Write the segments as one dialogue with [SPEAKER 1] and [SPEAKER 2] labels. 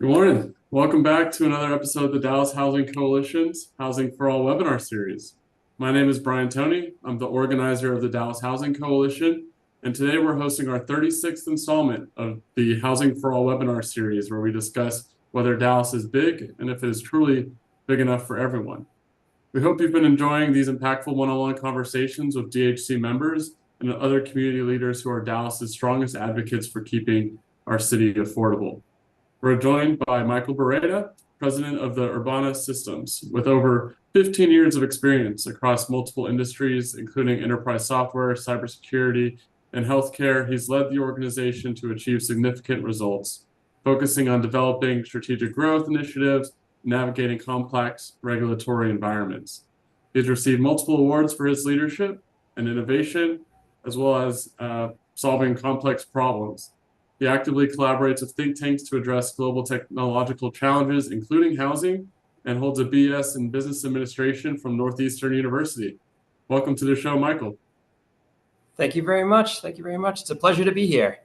[SPEAKER 1] Good morning. Welcome back to another episode of the Dallas Housing Coalition's Housing for All webinar series. My name is Brian Toney. I'm the organizer of the Dallas Housing Coalition, and today we're hosting our 36th installment of the Housing for All webinar series, where we discuss whether Dallas is big and if it is truly big enough for everyone. We hope you've been enjoying these impactful one-on-one conversations with DHC members and other community leaders who are Dallas's strongest advocates for keeping our city affordable. We're joined by Michael Berrada, president of the Urbana Systems, with over 15 years of experience across multiple industries, including enterprise software, cybersecurity, and healthcare. He's led the organization to achieve significant results, focusing on developing strategic growth initiatives, navigating complex regulatory environments. He's received multiple awards for his leadership and innovation, as well as solving complex problems. He actively collaborates with think tanks to address global technological challenges, including housing, and holds a BS in business administration from Northeastern University. Welcome to the show, Michael.
[SPEAKER 2] Thank you very much. Thank you very much. It's a pleasure to be here.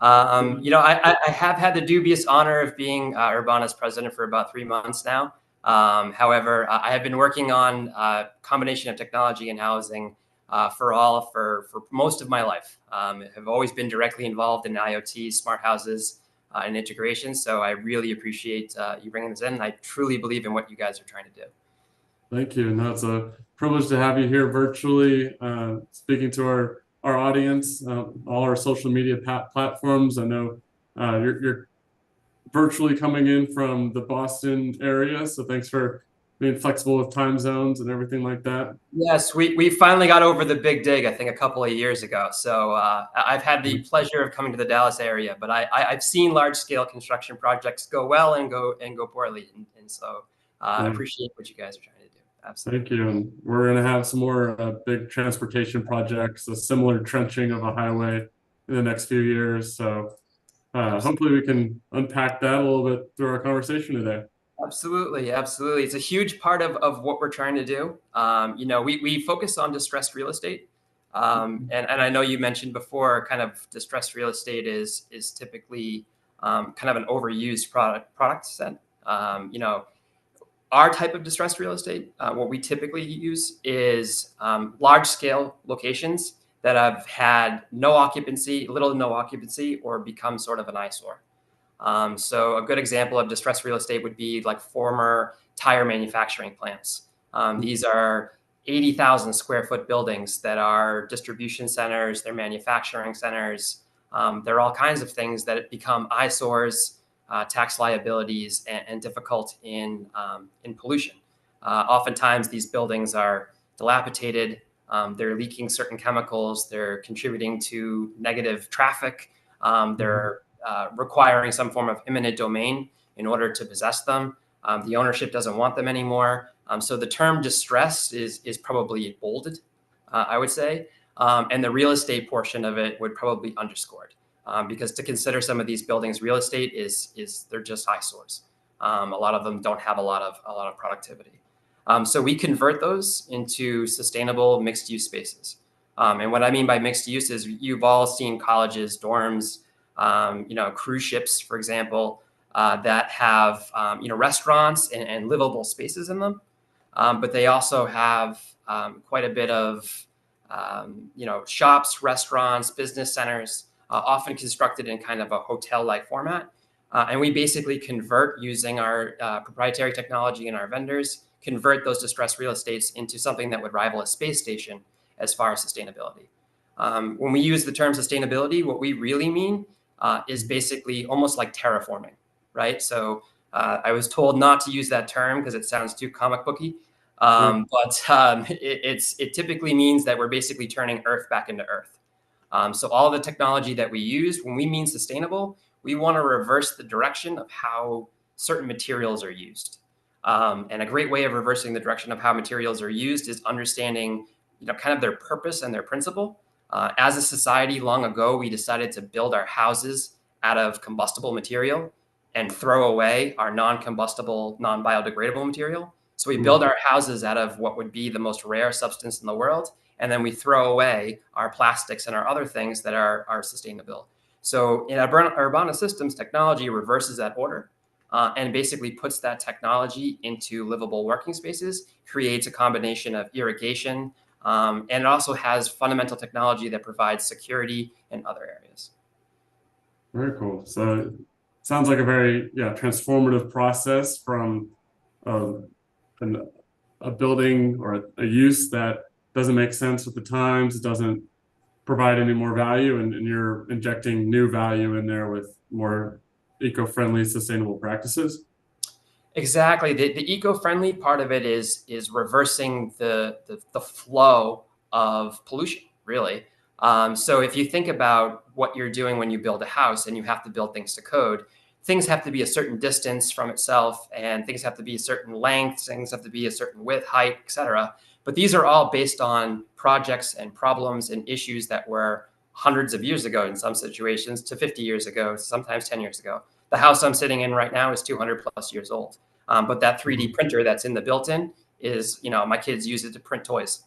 [SPEAKER 2] I have had the dubious honor of being Urbana's president for about 3 months now. However, I have been working on a combination of technology and housing for most of my life. Have always been directly involved in IoT, smart houses, and integration. So I really appreciate you bringing this in. I truly believe in what you guys are trying to do.
[SPEAKER 1] Thank you. And it's a privilege to have you here virtually, speaking to our audience, all our social media platforms. I know you're virtually coming in from the Boston area, so thanks for being flexible with time zones and everything like that.
[SPEAKER 2] Yes, we finally got over the big dig, I think, a couple of years ago. So I've had the pleasure of coming to the Dallas area, but I've seen large-scale construction projects go well and go poorly, and so I appreciate what you guys are trying to do. Absolutely.
[SPEAKER 1] Thank you. And we're going to have some more big transportation projects, a similar trenching of a highway in the next few years. So hopefully we can unpack that a little bit through our conversation today.
[SPEAKER 2] Absolutely. It's a huge part of what we're trying to do. We focus on distressed real estate. And I know you mentioned before, kind of distressed real estate is typically kind of an overused product set. Our type of distressed real estate, what we typically use is large scale locations that have had little to no occupancy, or become sort of an eyesore. So a good example of distressed real estate would be like former tire manufacturing plants. These are 80,000 square foot buildings that are distribution centers, they're manufacturing centers. They're all kinds of things that become eyesores, tax liabilities, and difficult in pollution. Oftentimes these buildings are dilapidated. They're leaking certain chemicals. They're contributing to negative traffic. They're requiring some form of eminent domain in order to possess them. The ownership doesn't want them anymore. So the term distress is probably bolded, I would say. And the real estate portion of it would probably be underscored. Because to consider some of these buildings real estate they're just eyesores. A lot of them don't have a lot of productivity. So we convert those into sustainable mixed use spaces. And what I mean by mixed use is you've all seen colleges, dorms, cruise ships, for example, that have restaurants and livable spaces in them. But they also have quite a bit of shops, restaurants, business centers, often constructed in kind of a hotel-like format. And we basically convert, using our proprietary technology and our vendors, convert those distressed real estates into something that would rival a space station as far as sustainability. When we use the term sustainability, what we really mean is basically almost like terraforming, right? So I was told not to use that term because it sounds too comic booky. But it typically means that we're basically turning Earth back into Earth. So all of the technology that we use, when we mean sustainable, we want to reverse the direction of how certain materials are used. And a great way of reversing the direction of how materials are used is understanding, kind of their purpose and their principle. As a society, long ago, we decided to build our houses out of combustible material and throw away our non-combustible, non-biodegradable material. So we build our houses out of what would be the most rare substance in the world, and then we throw away our plastics and our other things that are sustainable. So in Urbana systems, technology reverses that order and basically puts that technology into livable working spaces, creates a combination of irrigation, and it also has fundamental technology that provides security in other areas.
[SPEAKER 1] Very cool. So it sounds like a very transformative process from um, an, a building or a use that doesn't make sense with the times. It doesn't provide any more value, and you're injecting new value in there with more eco-friendly, sustainable practices.
[SPEAKER 2] Exactly. The eco-friendly part of it is reversing the flow of pollution, really. So if you think about what you're doing when you build a house and you have to build things to code, things have to be a certain distance from itself, and things have to be a certain length, things have to be a certain width, height, etc. But these are all based on projects and problems and issues that were hundreds of years ago in some situations to 50 years ago, sometimes 10 years ago. The house I'm sitting in right now is 200 plus years old. But that 3D printer that's in the built-in is, my kids use it to print toys.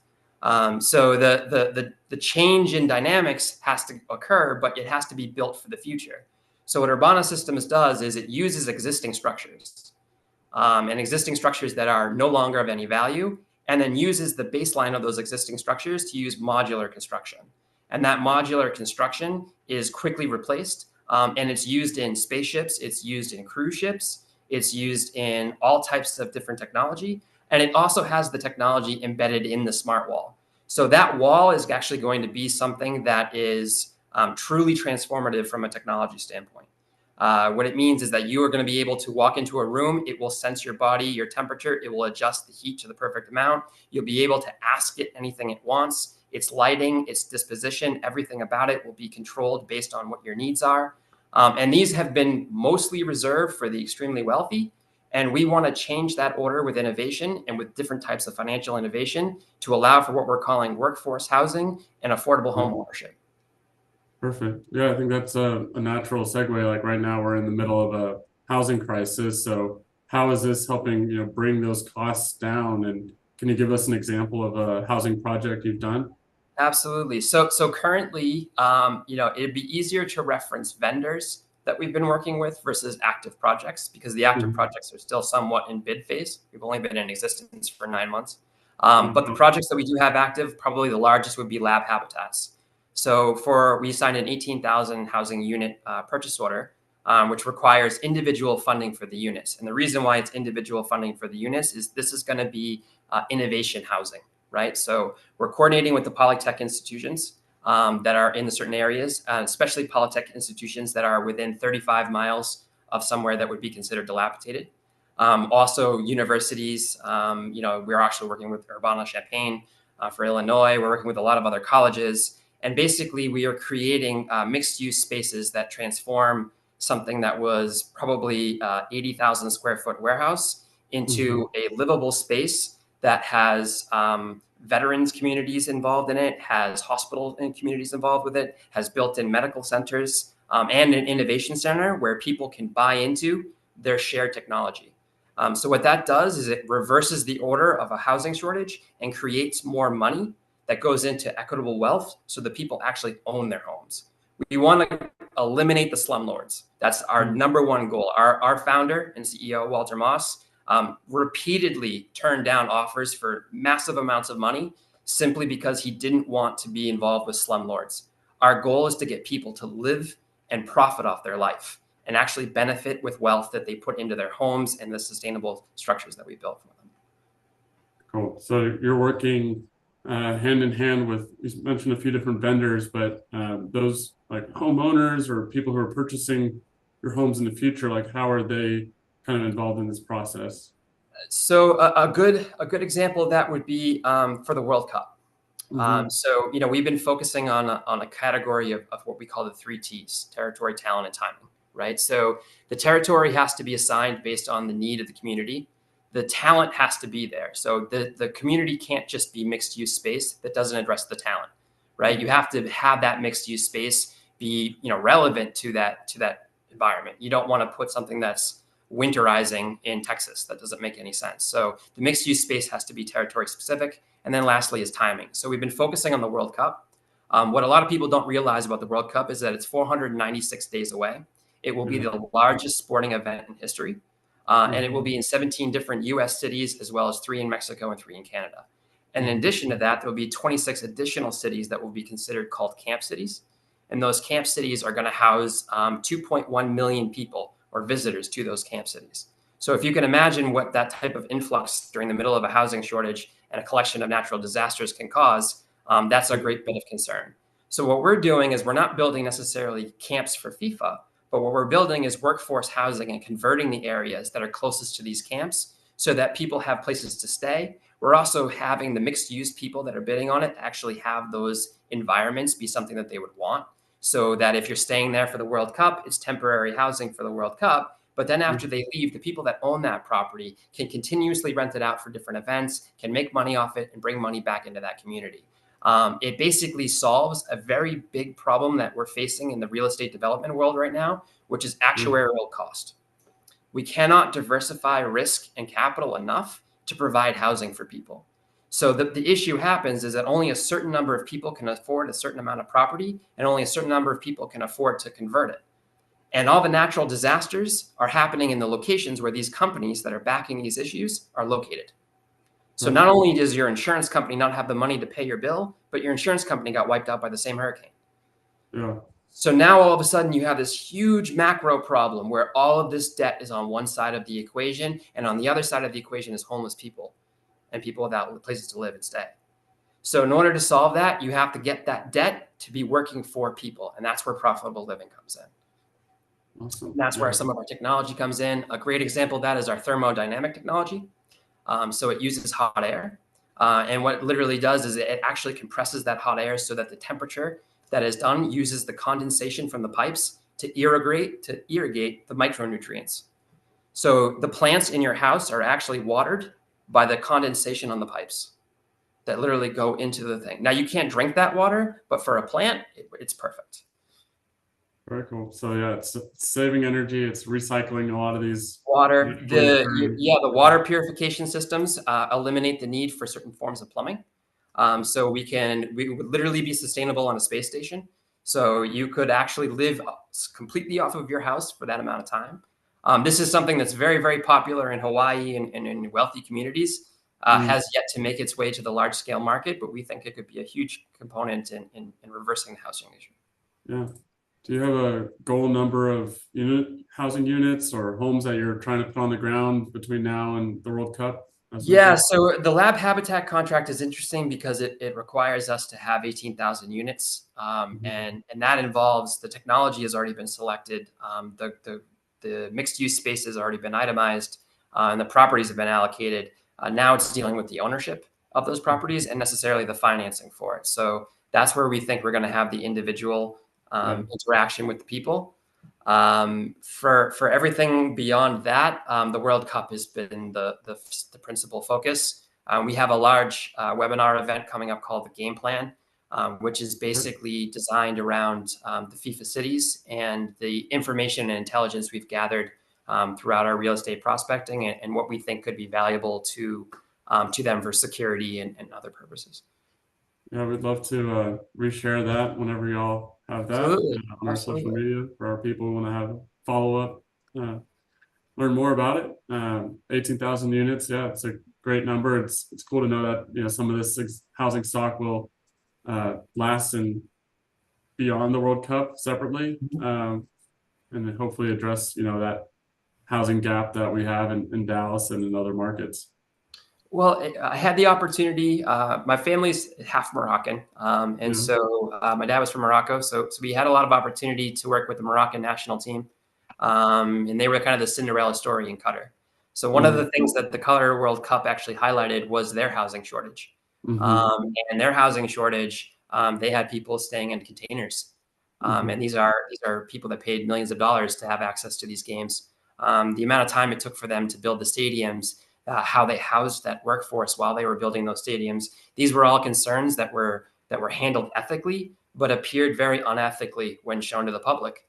[SPEAKER 2] So the change in dynamics has to occur, but it has to be built for the future. So what Urbana Systems does is it uses existing structures and existing structures that are no longer of any value, and then uses the baseline of those existing structures to use modular construction. And that modular construction is quickly replaced, and it's used in spaceships, it's used in cruise ships, it's used in all types of different technology. And it also has the technology embedded in the smart wall. So that wall is actually going to be something that is truly transformative from a technology standpoint. What it means is that you are going to be able to walk into a room. It will sense your body, your temperature. It will adjust the heat to the perfect amount. You'll be able to ask it anything it wants. Its lighting, its disposition, everything about it will be controlled based on what your needs are. And these have been mostly reserved for the extremely wealthy. And we want to change that order with innovation and with different types of financial innovation to allow for what we're calling workforce housing and affordable home ownership.
[SPEAKER 1] Perfect. Yeah, I think that's a natural segue. Like right now, we're in the middle of a housing crisis. So how is this helping, bring those costs down? And can you give us an example of a housing project you've done?
[SPEAKER 2] Absolutely. So currently, it'd be easier to reference vendors that we've been working with versus active projects because the active projects are still somewhat in bid phase. We've only been in existence for 9 months. But the projects that we do have active, probably the largest would be lab habitats. So we signed an 18,000 housing unit purchase order, which requires individual funding for the units. And the reason why it's individual funding for the units is this is going to be innovation housing, right? So we're coordinating with the polytech institutions that are in the certain areas, especially polytech institutions that are within 35 miles of somewhere that would be considered dilapidated. Also universities, we're actually working with Urbana-Champaign for Illinois. We're working with a lot of other colleges. And basically we are creating mixed use spaces that transform something that was probably 80,000 square foot warehouse into a livable space that has veterans communities involved in it, has hospital and communities involved with it, has built-in medical centers, and an innovation center where people can buy into their shared technology. So what that does is it reverses the order of a housing shortage and creates more money that goes into equitable wealth so the people actually own their homes. We want to eliminate the slumlords. That's our number one goal. Our founder and CEO, Walter Moss, repeatedly turned down offers for massive amounts of money simply because he didn't want to be involved with slumlords. Our goal is to get people to live and profit off their life and actually benefit with wealth that they put into their homes and the sustainable structures that we built for them.
[SPEAKER 1] Cool. So you're working hand in hand with, you mentioned a few different vendors, but those like homeowners or people who are purchasing your homes in the future, like how are they kind of involved in this process?
[SPEAKER 2] So a good example of that would be for the World Cup. So we've been focusing on a category of what we call the 3 T's: territory, talent, and timing. Right. So the territory has to be assigned based on the need of the community. The talent has to be there. So the community can't just be mixed use space that doesn't address the talent. Right. You have to have that mixed use space be relevant to that environment. You don't want to put something that's winterizing in Texas. That doesn't make any sense. So the mixed use space has to be territory specific. And then lastly is timing. So we've been focusing on the World Cup. What a lot of people don't realize about the World Cup is that it's 496 days away. It will be
[SPEAKER 1] Yeah.
[SPEAKER 2] the largest sporting event in history. And it will
[SPEAKER 1] Mhm.
[SPEAKER 2] be in 17 different US cities, as well as 3 in Mexico and 3 in Canada. And in
[SPEAKER 1] Mhm.
[SPEAKER 2] addition to that, there will be 26 additional cities that will be considered called camp cities. And those camp cities are going to house 2.1 million people or visitors to those camp cities. So if you can imagine what that type of influx during the middle of a housing shortage and a collection of natural disasters can cause, that's a great bit of concern. So what we're doing is we're not building necessarily camps for FIFA, but what we're building is workforce housing and converting the areas that are closest to these camps so that people have places to stay. We're also having the mixed use people that are bidding on it actually have those environments be something that they would want. So that if you're staying there for the World Cup, it's temporary housing for the World Cup. But then after they leave, the people that own that property can continuously rent it out for different events, can make money off it, and bring money back into that community. It basically solves a very big problem that we're facing in the real estate development world right now, which is actuarial cost. We cannot diversify risk and capital enough to provide housing for people. So the issue happens is that only a certain number of people can afford a certain amount of property, and only a certain number of people can afford to convert it. And all the natural disasters are happening in the locations where these companies that are backing these issues are located. So
[SPEAKER 1] Right.
[SPEAKER 2] not only does your insurance company not have the money to pay your bill, but your insurance company got wiped out by the same hurricane.
[SPEAKER 1] Yeah.
[SPEAKER 2] So now all of a sudden you have this huge macro problem where all of this debt is on one side of the equation, and on the other side of the equation is homeless people and people without places to live and stay. So in order to solve that, you have to get that debt to be working for people, and that's where profitable living comes in.
[SPEAKER 1] Awesome.
[SPEAKER 2] And that's where
[SPEAKER 1] Yeah.
[SPEAKER 2] some of our technology comes in. A great example of that is our thermodynamic technology. So it uses hot air. And what it literally does is it actually compresses that hot air so that the temperature that is done uses the condensation from the pipes to irrigate the micronutrients. So the plants in your house are actually watered by the condensation on the pipes that literally go into the thing. Now you can't drink that water, but for a plant, it's perfect.
[SPEAKER 1] Very cool. So yeah, it's saving energy. It's recycling a lot of these
[SPEAKER 2] Water,
[SPEAKER 1] naturally occurring.
[SPEAKER 2] the water purification systems eliminate the need for certain forms of plumbing. So we would literally be sustainable on a space station. So you could actually live completely off of your house for that amount of time. This is something that's very, very popular in Hawaii and in wealthy communities.
[SPEAKER 1] Mm.
[SPEAKER 2] Has yet to make its way to the large scale market, but we think it could be a huge component in reversing the housing issue.
[SPEAKER 1] Yeah. Do you have a goal number of housing units or homes that you're trying to put on the ground between now and the World Cup, as
[SPEAKER 2] Yeah,
[SPEAKER 1] mentioned?
[SPEAKER 2] so the lab habitat contract is interesting because it requires us to have 18,000 units,
[SPEAKER 1] Mhm.
[SPEAKER 2] and that involves the technology has already been selected, the mixed use space has already been itemized, and the properties have been allocated. Now it's dealing with the ownership of those properties and necessarily the financing for it. So that's where we think we're going to have the individual
[SPEAKER 1] Yeah.
[SPEAKER 2] interaction with the people. For everything beyond that, the World Cup has been the principal focus. We have a large webinar event coming up called the Game Plan, which is
[SPEAKER 1] Right.
[SPEAKER 2] basically designed around the FIFA cities and the information and intelligence we've gathered throughout our real estate prospecting and what we think could be valuable to them for security and other purposes.
[SPEAKER 1] Yeah, we'd love to reshare that whenever y'all have that
[SPEAKER 2] Absolutely,
[SPEAKER 1] on our social
[SPEAKER 2] absolutely.
[SPEAKER 1] media for our people who want to have follow up, learn more about it. 18,000 units. Yeah, it's a great number. It's cool to know that some of this housing stock will last and beyond the World Cup separately, and then hopefully address that housing gap that we have in Dallas and in other markets.
[SPEAKER 2] Well, I had the opportunity. My family's half Moroccan, and
[SPEAKER 1] Yeah.
[SPEAKER 2] so my dad was from Morocco. So we had a lot of opportunity to work with the Moroccan national team, and they were kind of the Cinderella story in Qatar. So one of
[SPEAKER 1] Mm.
[SPEAKER 2] the things that the Qatar World Cup actually highlighted was their housing shortage,
[SPEAKER 1] Hmm.
[SPEAKER 2] and their housing shortage. They had people staying in containers,
[SPEAKER 1] Hmm.
[SPEAKER 2] and these are people that paid millions of dollars to have access to these games. The amount of time it took for them to build the stadiums, how they housed that workforce while they were building those stadiums. These were all concerns that were handled ethically, but appeared very unethically when shown to the public,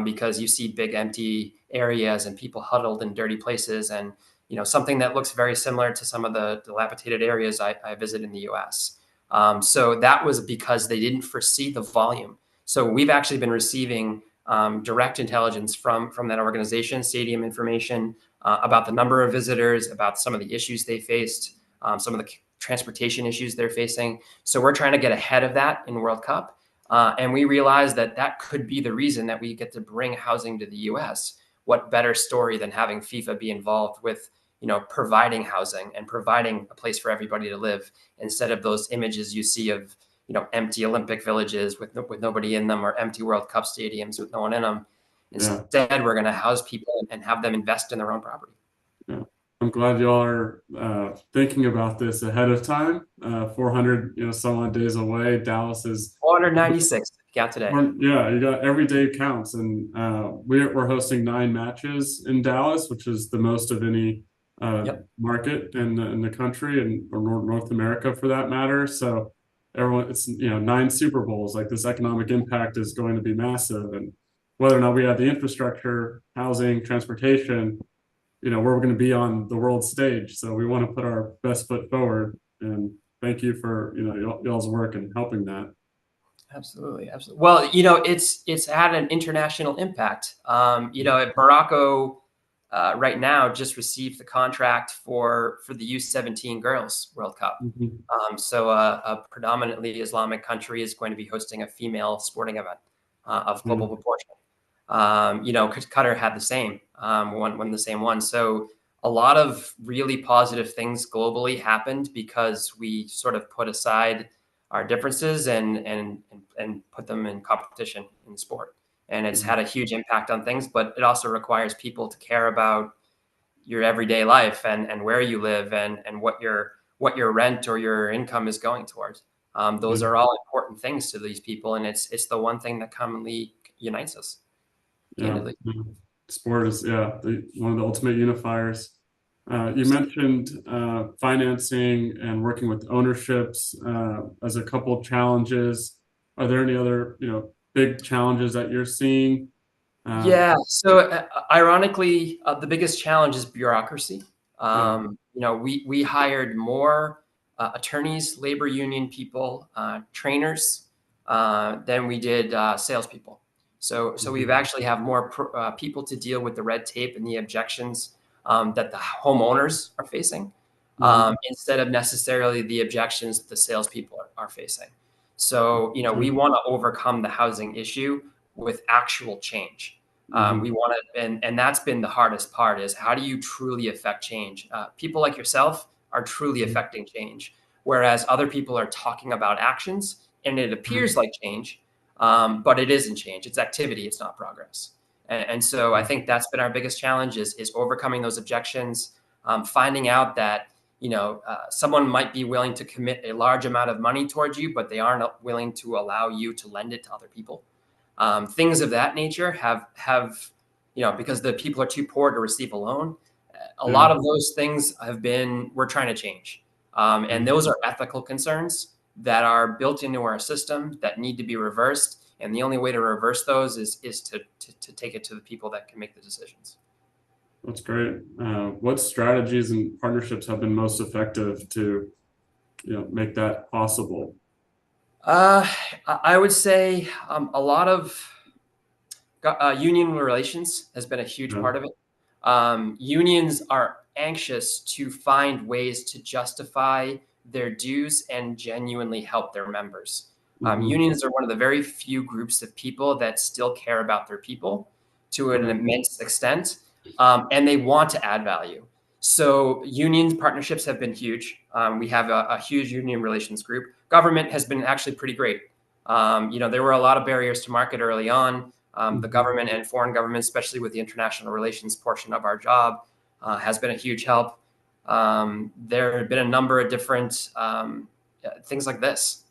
[SPEAKER 2] because you see big empty areas and people huddled in dirty places, and something that looks very similar to some of the dilapidated areas I visit in the U.S. So that was because they didn't foresee the volume. So we've actually been receiving direct intelligence from that organization, stadium information about the number of visitors, about some of the issues they faced, some of the transportation issues they're facing. So we're trying to get ahead of that in World Cup. And we realize that that could be the reason that we get to bring housing to the US. What better story than having FIFA be involved with, providing housing and providing a place for everybody to live, instead of those images you see of, empty Olympic villages with nobody in them, or empty World Cup stadiums with no one in them.
[SPEAKER 1] Yeah.
[SPEAKER 2] Instead, we're going to house people and have them invest in their own property.
[SPEAKER 1] Yeah. I'm glad y'all are thinking about this ahead of time. 400, some odd days away. Dallas is
[SPEAKER 2] 496 count today.
[SPEAKER 1] Yeah, you got every day counts, and we're hosting 9 matches in Dallas, which is the most of any market in the country, and or North America for that matter. So everyone, it's 9 Super Bowls. Like, this economic impact is going to be massive, and whether or not we have the infrastructure, housing, transportation, we're going to be on the world stage. So we want to put our best foot forward. And thank you for y'all's work and helping that.
[SPEAKER 2] Absolutely, absolutely. Well, it's had an international impact. Morocco right now just received the contract for the U17 Girls World Cup. So a predominantly Islamic country is going to be hosting a female sporting event of global proportion. Qatar had the same won the same one. So a lot of really positive things globally happened because we sort of put aside our differences and put them in competition in sport. And it's had a huge impact on things, but it also requires people to care about your everyday life and where you live and what your rent or your income is going towards. Those are all important things to these people, and it's the one thing that commonly unites us.
[SPEAKER 1] Yeah, sport is one of the ultimate unifiers. You mentioned financing and working with ownerships as a couple of challenges. Are there any other big challenges that you're seeing?
[SPEAKER 2] So ironically, the biggest challenge is bureaucracy. We hired more attorneys, labor union people, trainers than we did salespeople. So we've actually have more people to deal with the red tape and the objections that the homeowners are facing, instead of necessarily the objections that the salespeople are facing. So we want to overcome the housing issue with actual change. We want to, and that's been the hardest part, is how do you truly affect change? People like yourself are truly affecting change, whereas other people are talking about actions, and it appears like change, but it isn't change. It's activity. It's not progress. And so I think that's been our biggest challenge is overcoming those objections, finding out that, someone might be willing to commit a large amount of money towards you, but they aren't willing to allow you to lend it to other people. Things of that nature have because the people are too poor to receive a loan. A lot of those things we're trying to change. And those are ethical concerns that are built into our system that need to be reversed. And the only way to reverse those is to take it to the people that can make the decisions.
[SPEAKER 1] That's great. What strategies and partnerships have been most effective to, make that possible?
[SPEAKER 2] I would say a lot of union relations has been a huge part of it. Unions are anxious to find ways to justify their dues and genuinely help their members. Unions are one of the very few groups of people that still care about their people to an immense extent, and they want to add value. So union partnerships have been huge. We have a huge union relations group. Government has been actually pretty great. There were a lot of barriers to market early on. The government and foreign governments, especially with the international relations portion of our job, has been a huge help. There have been a number of different things like this,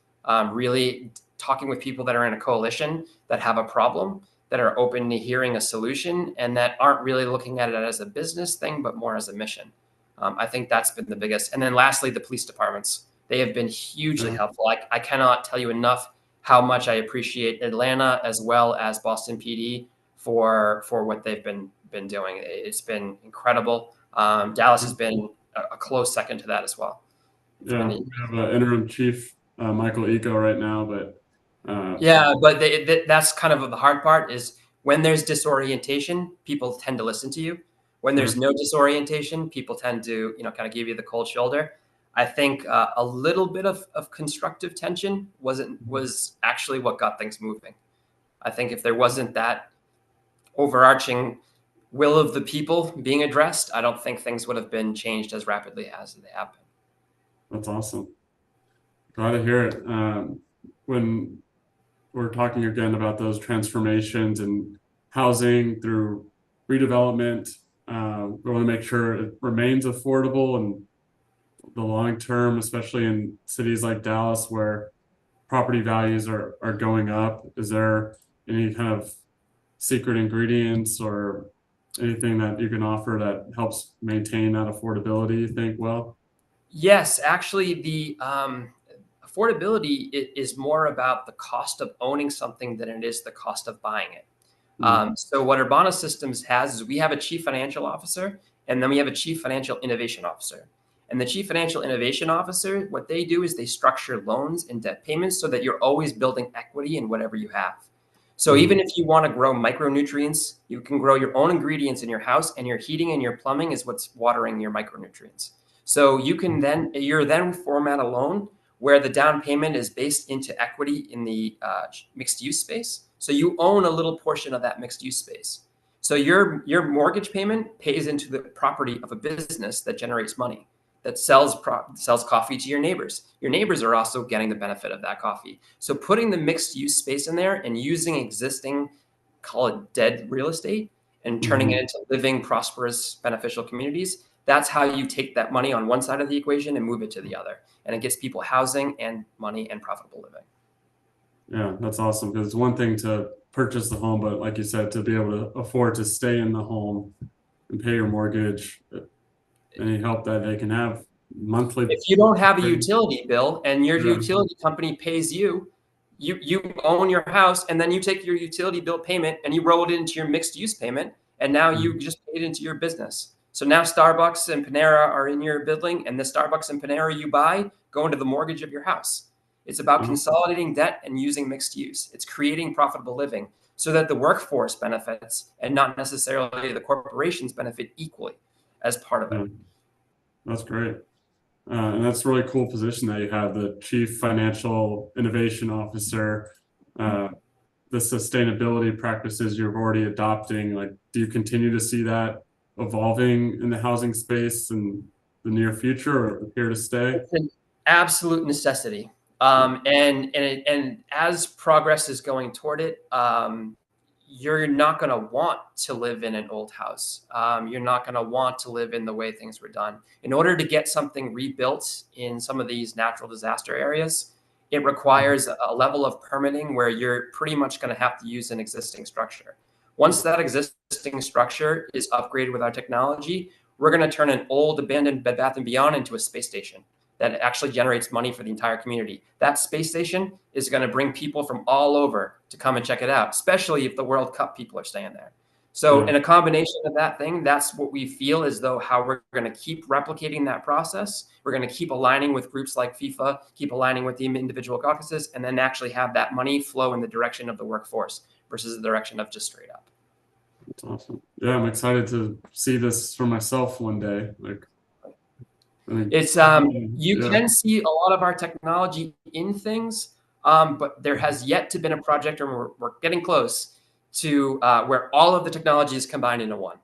[SPEAKER 2] really talking with people that are in a coalition that have a problem, that are open to hearing a solution, and that aren't really looking at it as a business thing, but more as a mission. I think that's been the biggest. And then lastly, the police departments. They have been hugely helpful. I cannot tell you enough how much I appreciate Atlanta as well as Boston PD for what they've been doing. It's been incredible. Dallas has been a close second to that as well.
[SPEAKER 1] We have an interim chief Michael Eco right now, but
[SPEAKER 2] Yeah, but that's kind of the hard part is when there's disorientation, people tend to listen to you. When
[SPEAKER 1] sure.
[SPEAKER 2] there's no disorientation, people tend to, kind of give you the cold shoulder. I think a little bit of constructive tension was actually what got things moving. I think if there wasn't that overarching will of the people being addressed, I don't think things would have been changed as rapidly as they have been.
[SPEAKER 1] That's awesome. Glad to hear it. When we're talking again about those transformations and housing through redevelopment, we want to make sure it remains affordable and the long term, especially in cities like Dallas where property values are going up. Is there any kind of secret ingredients or anything that you can offer that helps maintain that affordability, you think? Well,
[SPEAKER 2] Yes, actually, the affordability is more about the cost of owning something than it is the cost of buying it.
[SPEAKER 1] mm,
[SPEAKER 2] So what Urbana Systems has is we have a chief financial officer, and then we have a chief financial innovation officer. And the chief financial innovation officer, what they do is they structure loans and debt payments so that you're always building equity in whatever you have. So even
[SPEAKER 1] mm,
[SPEAKER 2] if you want to grow micronutrients, you can grow your own ingredients in your house, and your heating and your plumbing is what's watering your micronutrients. So you're then format a loan where the down payment is based into equity in the mixed use space. So you own a little portion of that mixed use space. So your mortgage payment pays into the property of a business that generates money, that sells coffee to your neighbors. Your neighbors are also getting the benefit of that coffee. So putting the mixed use space in there and using existing, call it dead real estate, and turning it
[SPEAKER 1] mhm.
[SPEAKER 2] into living, prosperous, beneficial communities, that's how you take that money on one side of the equation and move it to the other. And it gets people housing and money and profitable living.
[SPEAKER 1] Yeah, that's awesome because it's one thing to purchase the home, but like you said, to be able to afford to stay in the home and pay your mortgage, any help that they can have monthly.
[SPEAKER 2] If you don't have a utility bill and your
[SPEAKER 1] Yeah,
[SPEAKER 2] utility company pays you, you own your house, and then you take your utility bill payment and you roll it into your mixed use payment, and now you
[SPEAKER 1] mhm,
[SPEAKER 2] just paid into your business. So now Starbucks and Panera are in your building, and the Starbucks and Panera you buy go into the mortgage of your house. It's about
[SPEAKER 1] awesome.
[SPEAKER 2] consolidating debt and using mixed use. It's creating profitable living so that the workforce benefits and not necessarily the corporations benefit equally as part of it.
[SPEAKER 1] Yeah, that's great. And that's a really cool position that you have, the Chief Financial Innovation Officer. Uh, the sustainability practices you're already adopting, like, do you continue to see that evolving in the housing space in the near future or here to stay?
[SPEAKER 2] It's an absolute necessity.
[SPEAKER 1] Yeah.
[SPEAKER 2] And as progress is going toward it, you're not going to want to live in an old house. You're not going to want to live in the way things were done. In order to get something rebuilt in some of these natural disaster areas, it requires a level of permitting where you're pretty much going to have to use an existing structure. Once that existing structure is upgraded with our technology, we're going to turn an old abandoned Bed Bath & Beyond into a space station that actually generates money for the entire community. That space station is going to bring people from all over to come and check it out, especially if the World Cup people are staying there. So
[SPEAKER 1] Yeah.
[SPEAKER 2] in a combination of that thing, that's what we feel as though how we're going to keep replicating that process. We're going to keep aligning with groups like FIFA, keep aligning with the individual caucuses, and then actually have that money flow in the direction of the workforce versus the direction of just straight up.
[SPEAKER 1] That's awesome. Yeah, I'm excited to see this for myself one day. Like, I think,
[SPEAKER 2] It's you
[SPEAKER 1] yeah,
[SPEAKER 2] can see a lot of our technology in things, but there has yet to been a project, or we're getting close to where all of the technology is combined into one.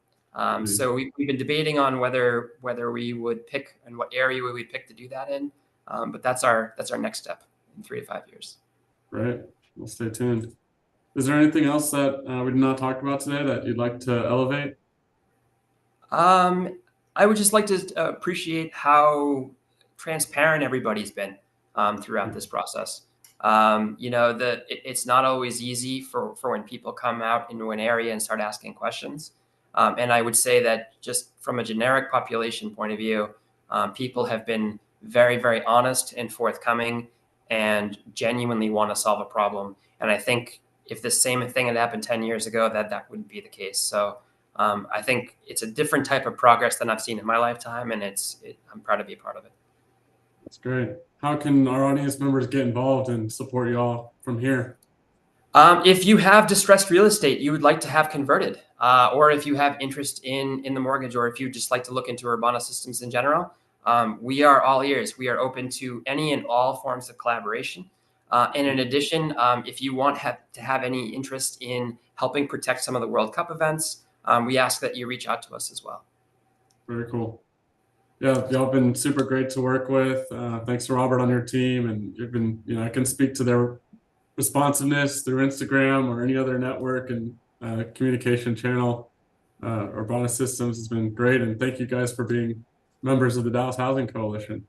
[SPEAKER 2] So we've been debating on whether we would pick and what area we would pick to do that in, but that's our next step in 3 to 5 years.
[SPEAKER 1] right. We'll stay tuned. Is there anything else that we did not talk about today that you'd like to elevate?
[SPEAKER 2] Um, I would just like to appreciate how transparent everybody's been throughout this process. It's not always easy for when people come out into an area and start asking questions. And I would say that just from a generic population point of view, people have been very, very honest and forthcoming and genuinely want to solve a problem. And I think if the same thing had happened 10 years ago, that wouldn't be the case. So I think it's a different type of progress than I've seen in my lifetime, and I'm proud to be a part of it.
[SPEAKER 1] That's great. How can our audience members get involved and support you all from here?
[SPEAKER 2] If you have distressed real estate you would like to have converted, or if you have interest in the mortgage, or if you just like to look into Urbana systems in general, we are all ears. We are open to any and all forms of collaboration. And in addition, if you want to have any interest in helping protect some of the World Cup events, we ask that you reach out to us as well.
[SPEAKER 1] Very cool. Yeah, y'all been super great to work with. Thanks to Robert on your team, and you've been, I can speak to their responsiveness through Instagram or any other network and communication channel. Urbana Systems has been great, and thank you guys for being members of the Dallas Housing Coalition.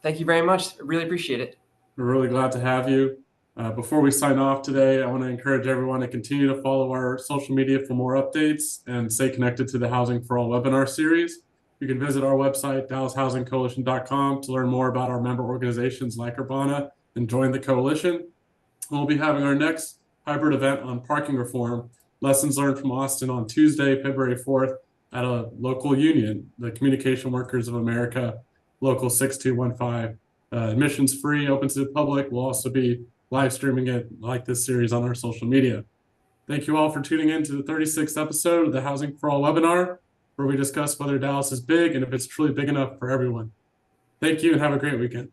[SPEAKER 2] Thank you very much. I really appreciate it.
[SPEAKER 1] We're really glad to have you. Before we sign off today, I want to encourage everyone to continue to follow our social media for more updates and stay connected to the Housing for All webinar series. You can visit our website, DallasHousingCoalition.com, to learn more about our member organizations like Urbana and join the coalition. We'll be having our next hybrid event on parking reform, Lessons Learned from Austin, on Tuesday, February 4th at a local union, the Communication Workers of America, Local 6215. Admissions free, open to the public. We'll also be live streaming it like this series on our social media. Thank you all for tuning in to the 36th episode of the Housing for All webinar, where we discuss whether Dallas is big and if it's truly big enough for everyone. Thank you and have a great weekend.